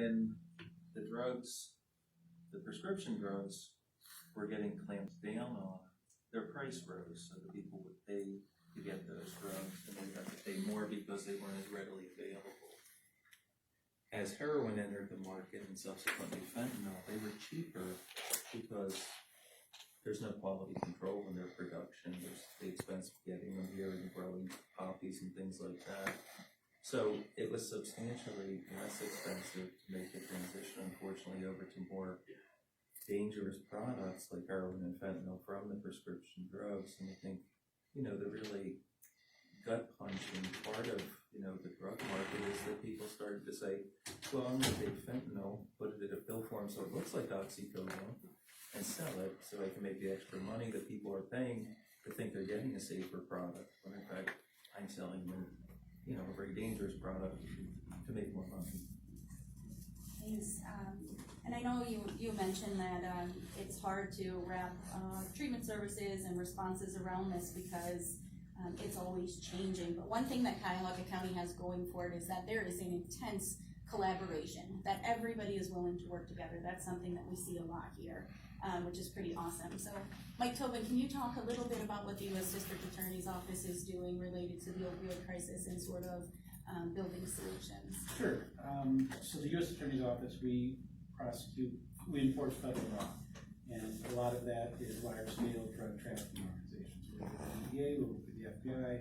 when the drugs, the prescription drugs, were getting clamped down on, their price rose, so the people would pay to get those drugs, and they got to pay more because they weren't as readily available. As heroin entered the market and subsequently fentanyl, they were cheaper because there's no quality control in their production. There's the expense of getting them here and growing poppies and things like that. So it was substantially less expensive to make the transition, unfortunately, over to more dangerous products like heroin and fentanyl from the prescription drugs. And I think, the really gut-punching part of, the drug market is that people started to say, well, I'm going to take fentanyl, put it in a pill form so it looks like oxycodone, and sell it so I can make the extra money that people are paying to think they're getting a safer product, when in fact I'm selling them, a very dangerous product to make more money. Thanks. And I know you mentioned that it's hard to wrap treatment services and responses around this because it's always changing. But one thing that Cuyahoga County has going for it is that there is an intense collaboration, that everybody is willing to work together. That's something that we see a lot here, which is pretty awesome. So, Mike Tobin, can you talk a little bit about what the U.S. District Attorney's Office is doing related to the opioid crisis and sort of building solutions? Sure. So the U.S. Attorney's Office, we enforce federal law, and a lot of that is large-scale drug trafficking organizations. We work with the DEA, we work with the FBI.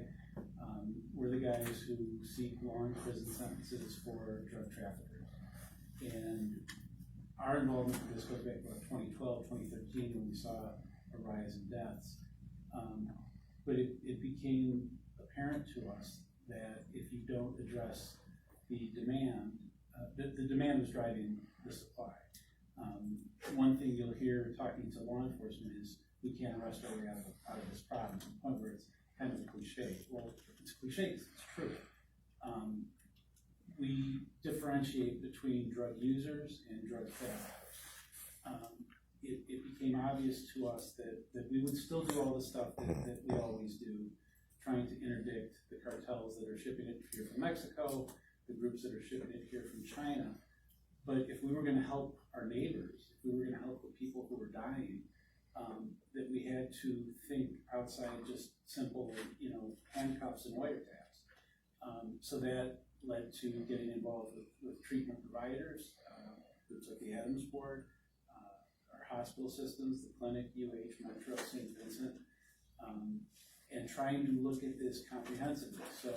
We're the guys who seek long prison sentences for drug traffickers. And our involvement in this goes back to about 2012, 2013, when we saw a rise in deaths. But it became apparent to us that if you don't address the demand, the demand was driving the supply. One thing you'll hear talking to law enforcement is we can't arrest our way out of this problem, to the point where it's kind of a cliche. Well, it's cliche, it's true. We differentiate between drug users and drug traffickers. It became obvious to us that we would still do all the stuff that we always do, trying to interdict the cartels that are shipping it here from Mexico, the groups that are shipping it here from China. But if we were going to help our neighbors, if we were going to help the people who were dying, that we had to think outside just simple, handcuffs and wiretaps. So that led to getting involved with treatment providers, groups like the Adams Board, our hospital systems, the clinic, UH, Metro, St. Vincent, and trying to look at this comprehensively. So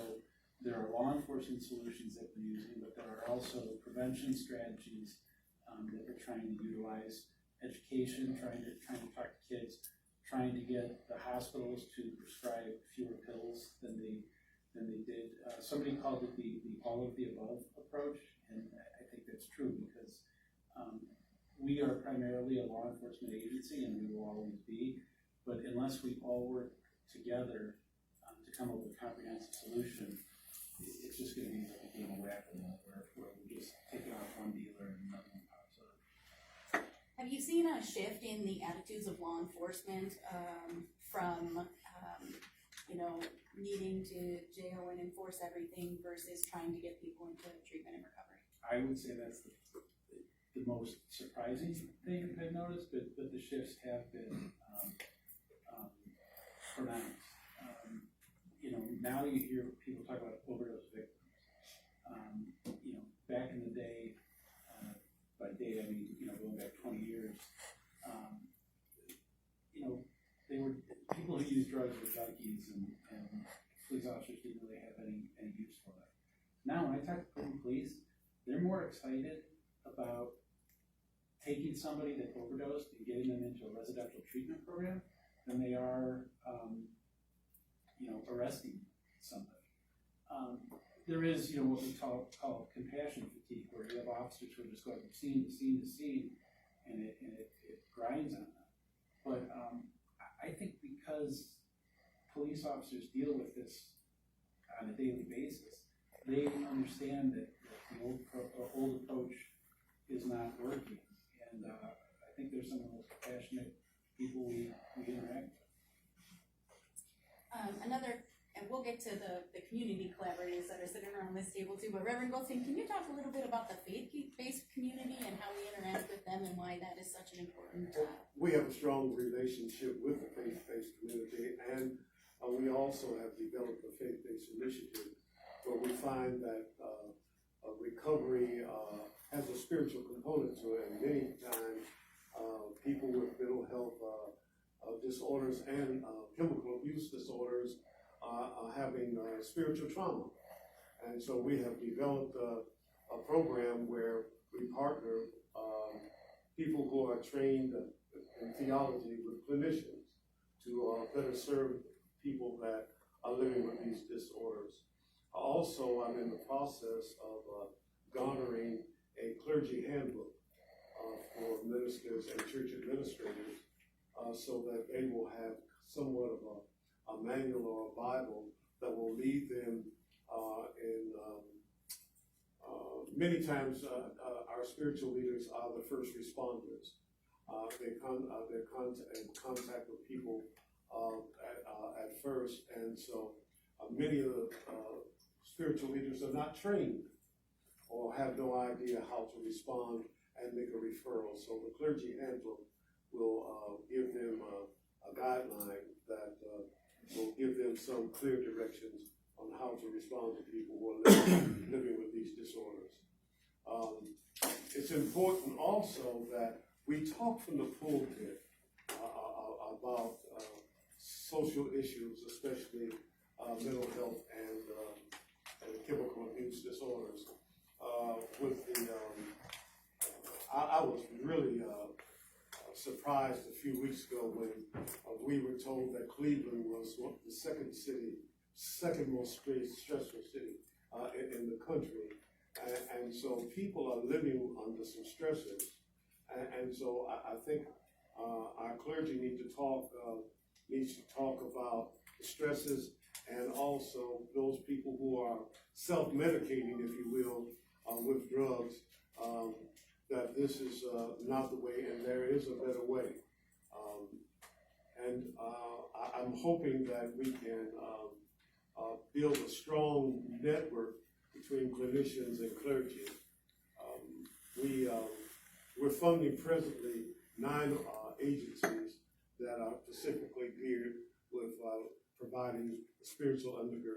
there are law enforcement solutions that we're using, but there are also prevention strategies that we're trying to utilize, education, trying to talk to kids, trying to get the hospitals to prescribe fewer pills than they did. Somebody called it the all of the above approach, and I think that's true because we are primarily a law enforcement agency, and we will always be. But unless we all work together to come up with a comprehensive solution, it's just going to be like a game of whack-a-mole where we just take it off one dealer and nothing pops up. Have you seen a shift in the attitudes of law enforcement from, needing to jail and enforce everything versus trying to get people into treatment and recovery? I would say that's the most surprising thing I've noticed, but the shifts have been pronounced. Now you hear people talk about overdose victims. Back in the day, by day I mean going back 20 years, they were people who used drugs were junkies, and police officers didn't really have any use for that. Now when I talk to police, they're more excited about taking somebody that overdosed and getting them into a residential treatment program than they are arresting somebody. There is, what we call compassion fatigue, where you have officers who are just going from scene to scene to scene, and it grinds on them. But I think because police officers deal with this on a daily basis, they understand that the old approach is not working, and I think they're some of the most compassionate people we interact with. And we'll get to the community collaborators that are sitting around this table too, but Reverend Goldstein, can you talk a little bit about the faith-based community them and why that is such an important, We have a strong relationship with the faith-based community, and we also have developed a faith-based initiative where we find that recovery has a spiritual component to it, and many times people with mental health disorders and chemical abuse disorders are having spiritual trauma. And so we have developed a program where we partner people who are trained in theology with clinicians to better serve people that are living with these disorders. Also, I'm in the process of garnering a clergy handbook for ministers and church administrators so that they will have somewhat of a manual or a Bible that will lead them many times our spiritual leaders are the first responders. They're in contact with people at first, and so many of the spiritual leaders are not trained or have no idea how to respond and make a referral. So the clergy handbook will give them a guideline that will give them some clear directions on how to respond to people who are living with these disorders. It's important also that we talk from the pulpit about social issues, especially mental health and chemical abuse disorders. I was really surprised a few weeks ago when we were told that Cleveland was the second most stressful city in the country. And so people are living under some stressors. And so I think our clergy needs to talk about the stresses and also those people who are self-medicating, if you will, with drugs, that this is not the way and there is a better way. I'm hoping that we can build a strong network between clinicians and clergy. We're funding presently 9 agencies that are specifically geared with providing spiritual undergirding